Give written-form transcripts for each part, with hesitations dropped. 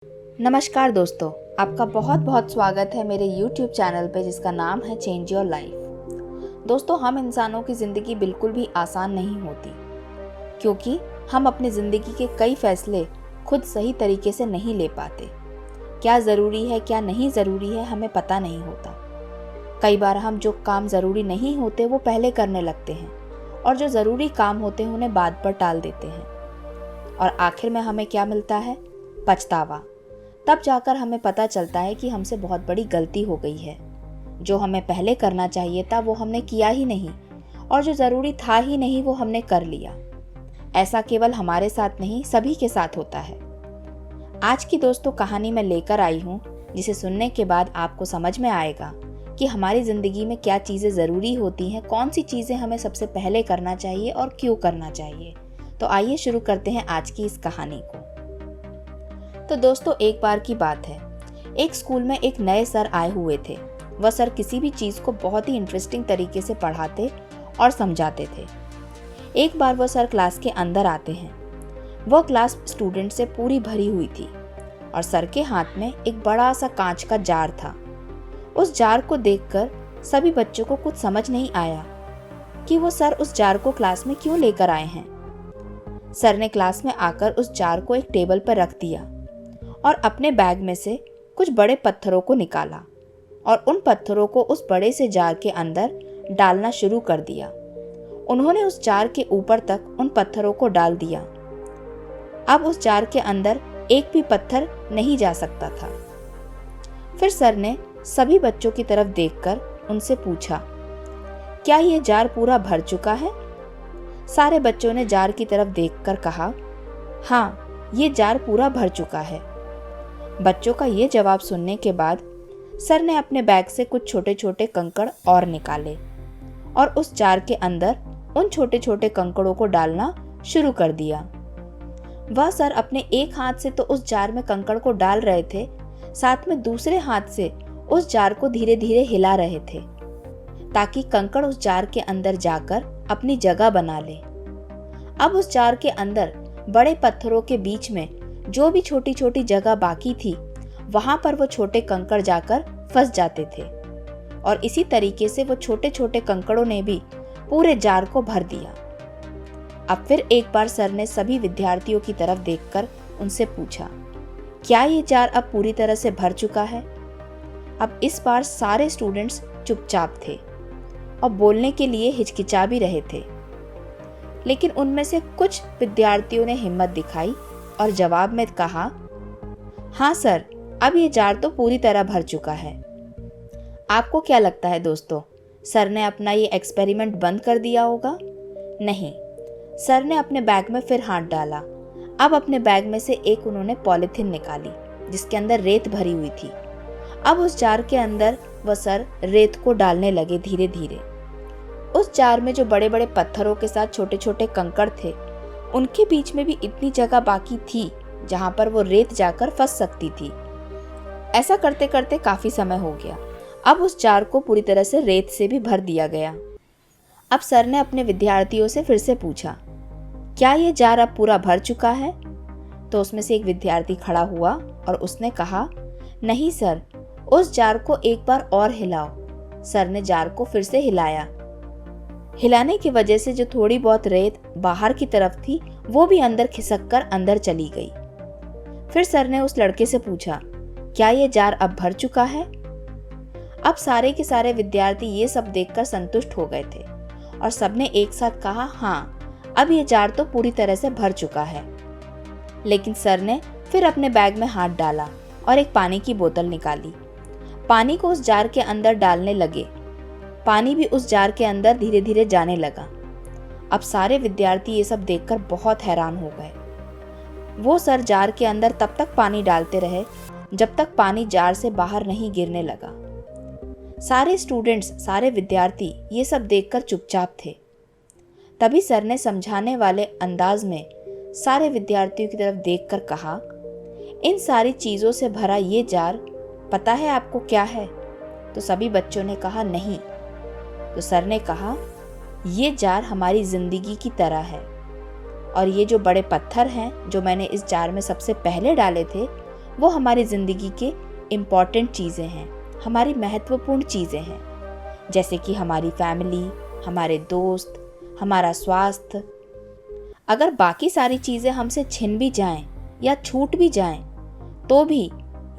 नमस्कार दोस्तों, आपका बहुत बहुत स्वागत है मेरे YouTube चैनल पे जिसका नाम है चेंज योर लाइफ। दोस्तों, हम इंसानों की ज़िंदगी बिल्कुल भी आसान नहीं होती क्योंकि हम अपनी ज़िंदगी के कई फैसले खुद सही तरीके से नहीं ले पाते। क्या ज़रूरी है क्या नहीं ज़रूरी है हमें पता नहीं होता। कई बार हम जो काम ज़रूरी नहीं होते वो पहले करने लगते हैं और जो ज़रूरी काम होते हैं उन्हें बाद पर टाल देते हैं और आखिर में हमें क्या मिलता है? पछतावा। तब जाकर हमें पता चलता है कि हमसे बहुत बड़ी गलती हो गई है। जो हमें पहले करना चाहिए था वो हमने किया ही नहीं और जो ज़रूरी था ही नहीं वो हमने कर लिया। ऐसा केवल हमारे साथ नहीं, सभी के साथ होता है। आज की दोस्तों कहानी मैं लेकर आई हूँ जिसे सुनने के बाद आपको समझ में आएगा कि हमारी ज़िंदगी में क्या चीज़ें ज़रूरी होती हैं, कौन सी चीज़ें हमें सबसे पहले करना चाहिए और क्यों करना चाहिए। तो आइए शुरू करते हैं आज की इस कहानी को। तो दोस्तों, एक बार की बात है, एक स्कूल में एक नए सर आए हुए थे। वह सर किसी भी चीज़ को बहुत ही इंटरेस्टिंग तरीके से पढ़ाते और समझाते थे। एक बार वह सर क्लास के अंदर आते हैं। वह क्लास स्टूडेंट से पूरी भरी हुई थी और सर के हाथ में एक बड़ा सा कांच का जार था। उस जार को देखकर सभी बच्चों को कुछ समझ नहीं आया कि वो सर उस जार को क्लास में क्यों लेकर आए हैं। सर ने क्लास में आकर उस जार को एक टेबल पर रख दिया और अपने बैग में से कुछ बड़े पत्थरों को निकाला और उन पत्थरों को उस बड़े से जार के अंदर डालना शुरू कर दिया। उन्होंने उस जार के ऊपर तक उन पत्थरों को डाल दिया। अब उस जार के अंदर एक भी पत्थर नहीं जा सकता था। फिर सर ने सभी बच्चों की तरफ देखकर उनसे पूछा, क्या ये जार पूरा भर चुका है? सारे बच्चों ने जार की तरफ देखकर कहा, हाँ, ये जार पूरा भर चुका है। बच्चों का ये जवाब सुनने के बाद सर ने अपने बैग से कुछ छोटे छोटे कंकड़ और निकाले और उस जार के अंदर उन छोटे छोटे कंकड़ों को डालना शुरू कर दिया। वह सर अपने एक हाथ से तो उस जार में कंकड़ को डाल रहे थे, साथ में दूसरे हाथ से उस जार को धीरे धीरे हिला रहे थे ताकि कंकड़ उस जार के अंदर जाकर अपनी जगह बना ले। अब उस जार के अंदर बड़े पत्थरों के बीच में जो भी छोटी छोटी जगह बाकी थी वहां पर वो छोटे कंकड़ जाकर फंस जाते थे और इसी तरीके से वो छोटे छोटे कंकड़ों ने भी पूरे जार को भर दिया। अब फिर एक बार सर ने सभी विद्यार्थियों की तरफ देखकर उनसे पूछा, क्या ये जार अब पूरी तरह से भर चुका है? अब इस बार सारे स्टूडेंट्स चुपचाप थे और बोलने के लिए हिचकिचा भी रहे थे, लेकिन उनमें से कुछ विद्यार्थियों ने हिम्मत दिखाई और जवाब में कहा, हाँ सर, अब ये जार तो पूरी तरह भर चुका है। आपको क्या लगता है दोस्तों, सर ने अपना ये एक्सपेरिमेंट बंद कर दिया होगा? नहीं, सर ने अपने बैग में फिर हाथ डाला। अब अपने बैग में से एक उन्होंने पॉलिथीन निकाली जिसके अंदर रेत भरी हुई थी। अब उस जार के अंदर वह सर रेत को डालने लगे धीरे धीरे। उस जार में जो बड़े बड़े पत्थरों के साथ छोटे छोटे कंकड़ थे, उनके बीच में भी इतनी जगह बाकी थी जहां पर वो रेत जाकर फंस सकती थी। ऐसा करते करते काफी समय हो गया। अब उस जार को पूरी तरह से रेत से भी भर दिया गया। अब सर ने अपने विद्यार्थियों से फिर से पूछा, क्या ये जार अब पूरा भर चुका है? तो उसमें से एक विद्यार्थी खड़ा हुआ और उसने कहा, नहीं सर, उस जार को एक बार और हिलाओ। सर ने जार को फिर से हिलाया। हिलाने की वजह से जो थोड़ी बहुत रेत बाहर की तरफ थी वो भी अंदर खिसक कर अंदर चली गई। फिर सर ने उस लड़के से पूछा, क्या ये जार अब भर चुका है? अब सारे के सारे विद्यार्थी ये सब देखकर संतुष्ट हो गए थे और सबने एक साथ कहा, हाँ, अब ये जार तो पूरी तरह से भर चुका है। लेकिन सर ने फिर अपने बैग में हाथ डाला और एक पानी की बोतल निकाली। पानी को उस जार के अंदर डालने लगे। पानी भी उस जार के अंदर धीरे धीरे जाने लगा। अब सारे विद्यार्थी ये सब देखकर बहुत हैरान हो गए। वो सर जार के अंदर तब तक पानी डालते रहे जब तक पानी जार से बाहर नहीं गिरने लगा। सारे स्टूडेंट्स, सारे विद्यार्थी ये सब देखकर चुपचाप थे। तभी सर ने समझाने वाले अंदाज में सारे विद्यार्थियों की तरफ देखकर कहा, इन सारी चीज़ों से भरा ये जार पता है आपको क्या है? तो सभी बच्चों ने कहा, नहीं। तो सर ने कहा, ये जार हमारी जिंदगी की तरह है और ये जो बड़े पत्थर हैं जो मैंने इस जार में सबसे पहले डाले थे वो हमारी ज़िंदगी के इम्पॉर्टेंट चीज़ें हैं, हमारी महत्वपूर्ण चीज़ें हैं, जैसे कि हमारी फैमिली, हमारे दोस्त, हमारा स्वास्थ्य। अगर बाकी सारी चीज़ें हमसे छिन भी जाएं या छूट भी जाएं, तो भी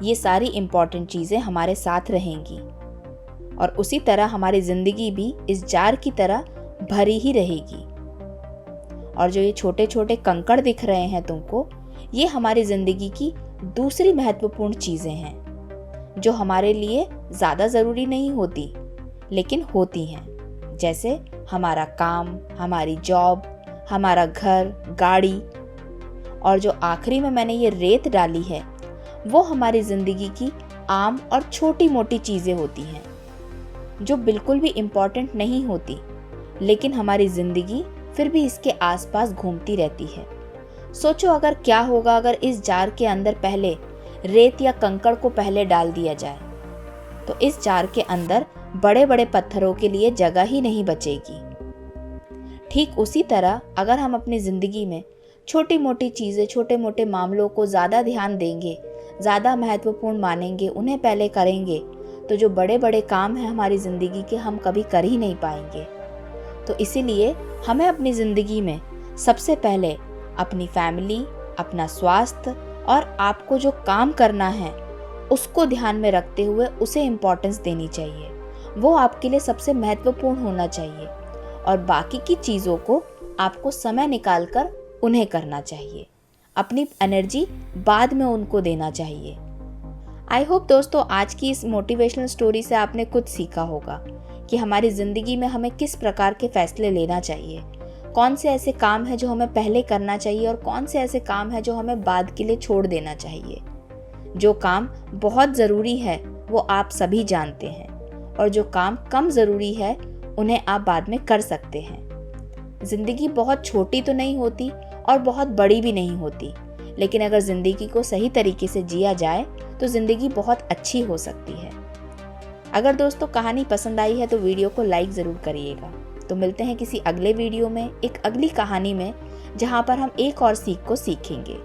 ये सारी इम्पॉर्टेंट चीज़ें हमारे साथ रहेंगी और उसी तरह हमारी ज़िंदगी भी इस जार की तरह भरी ही रहेगी। और जो ये छोटे छोटे कंकड़ दिख रहे हैं तुमको, ये हमारी ज़िंदगी की दूसरी महत्वपूर्ण चीज़ें हैं जो हमारे लिए ज़्यादा ज़रूरी नहीं होती लेकिन होती हैं, जैसे हमारा काम, हमारी जॉब, हमारा घर, गाड़ी। और जो आखिरी में मैंने ये रेत डाली है, वो हमारी ज़िंदगी की आम और छोटी मोटी चीज़ें होती हैं जो बिल्कुल भी इम्पॉर्टेंट नहीं होती, लेकिन हमारी ज़िंदगी फिर भी इसके आसपास घूमती रहती है। सोचो अगर क्या होगा अगर इस जार के अंदर पहले रेत या कंकड़ को पहले डाल दिया जाए, तो इस जार के अंदर बड़े बड़े पत्थरों के लिए जगह ही नहीं बचेगी। ठीक उसी तरह अगर हम अपनी ज़िंदगी में छोटी मोटी चीज़ें, छोटे मोटे मामलों को ज़्यादा ध्यान देंगे, ज़्यादा महत्वपूर्ण मानेंगे, उन्हें पहले करेंगे, तो जो बड़े बड़े काम हैं हमारी ज़िंदगी के, हम कभी कर ही नहीं पाएंगे। तो इसीलिए हमें अपनी ज़िंदगी में सबसे पहले अपनी फैमिली, अपना स्वास्थ्य और आपको जो काम करना है उसको ध्यान में रखते हुए उसे इम्पोर्टेंस देनी चाहिए। वो आपके लिए सबसे महत्वपूर्ण होना चाहिए और बाकी की चीज़ों को आपको समय निकाल कर उन्हें करना चाहिए। अपनी एनर्जी बाद में उनको देना चाहिए। आई होप दोस्तों आज की इस मोटिवेशनल स्टोरी से आपने कुछ सीखा होगा कि हमारी ज़िंदगी में हमें किस प्रकार के फैसले लेना चाहिए, कौन से ऐसे काम हैं जो हमें पहले करना चाहिए और कौन से ऐसे काम हैं जो हमें बाद के लिए छोड़ देना चाहिए। जो काम बहुत ज़रूरी है वो आप सभी जानते हैं और जो काम कम ज़रूरी है उन्हें आप बाद में कर सकते हैं। ज़िंदगी बहुत छोटी तो नहीं होती और बहुत बड़ी भी नहीं होती, लेकिन अगर ज़िंदगी को सही तरीके से जिया जाए तो ज़िंदगी बहुत अच्छी हो सकती है। अगर दोस्तों कहानी पसंद आई है तो वीडियो को लाइक ज़रूर करिएगा। तो मिलते हैं किसी अगले वीडियो में, एक अगली कहानी में, जहाँ पर हम एक और सीख को सीखेंगे।